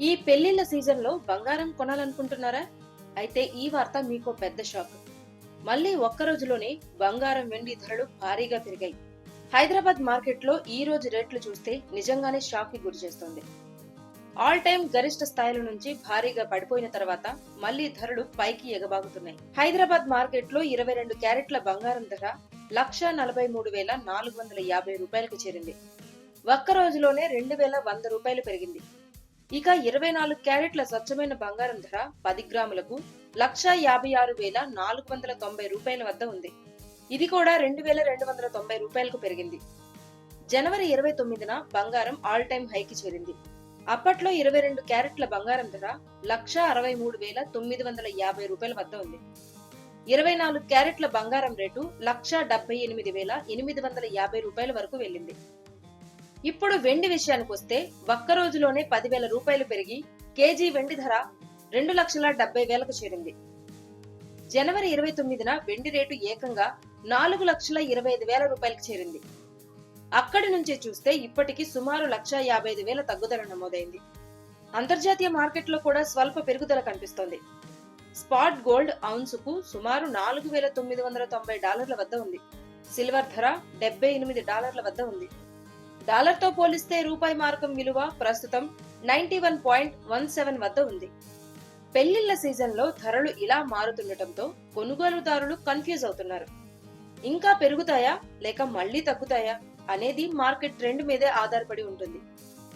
ఈ పెళ్లిళ్ల సీజన్ లో బంగారం కొనాలనుకుంటున్నారా? అయితే ఈ వార్త మీకో పెద్ద షాక్. మళ్ళీ ఒక్క రోజులోనే బంగారం వెండి ధరలు భారీగా పెరిగాయి. హైదరాబాద్ మార్కెట్ లో ఈ రోజు రేట్లు చూస్తే నిజంగానే షాక్ కి గురి చేస్తోంది. ఆల్ టైమ్ గరిష్ట స్థాయిల నుంచి భారీగా పడిపోయిన తర్వాత మళ్లీ ధరలు పైకి ఎగబాగుతున్నాయి. హైదరాబాద్ మార్కెట్ లో 22 క్యారెట్ల బంగారం ధర 1,43,450 రూపాయలకు చేరింది. ఒక్క రోజులోనే 2,100 రూపాయలు పెరిగింది. ఇక 24 క్యారెట్ల స్వచ్ఛమైన బంగారం ధర 10 గ్రాములకు 1,56,490 రూపాయల వద్ద ఉంది. ఇది కూడా 2,290 రూపాయలకు పెరిగింది. జనవరి 29న బంగారం ఆల్ టైమ్ హైకి చేరింది. అప్పట్లో 22 క్యారెట్ల బంగారం ధర 1,63,950 రూపాయల వద్ద ఉంది. 24 క్యారెట్ల బంగారం రేటు 1,78,850 రూపాయల వరకు వెళ్లింది. ఇప్పుడు వెండి విషయానికి వస్తే ఒక్క రోజులోనే 10,000 రూపాయలు పెరిగి కేజీ వెండి ధర 2,70,000కు చేరింది. జనవరి 29న వెండి రేటు ఏకంగా 4,25,000 రూపాయలకు చేరింది. అక్కడి నుంచి చూస్తే ఇప్పటికి సుమారు 1,55,000 తగ్గుదల నమోదైంది. అంతర్జాతీయ మార్కెట్లో కూడా స్వల్ప పెరుగుదల కనిపిస్తోంది. స్పాట్ గోల్డ్ ఔన్సుకు సుమారు $4,990 వద్ద ఉంది. సిల్వర్ ధర $78 వద్ద ఉంది. డాలర్తో పోలిస్తే రూపాయి మారకం విలువ ప్రస్తుతం 91.17 వద్ద ఉంది. పెళ్లిళ్ల సీజన్ లో ధరలు ఇలా మారుతుండటంతో కొనుగోలుదారులు కన్ఫ్యూజ్ అవుతున్నారు. ఇంకా పెరుగుతాయా లేక మళ్లీ తగ్గుతాయా అనేది మార్కెట్ ట్రెండ్ మీదే ఆధారపడి ఉంటుంది.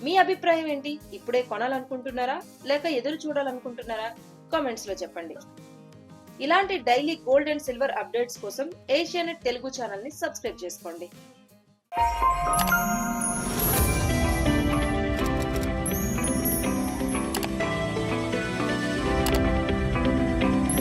మీ అభిప్రాయం ఏంటి? ఇప్పుడే కొనాలనుకుంటున్నారా లేక ఎదురు చూడాలనుకుంటున్నారా? కామెంట్స్ లో చెప్పండి. ఇలాంటి daily gold and silver updates కోసం ఏషియానెట్ తెలుగు ఛానల్ ని సబ్స్క్రైబ్ చేసుకోండి.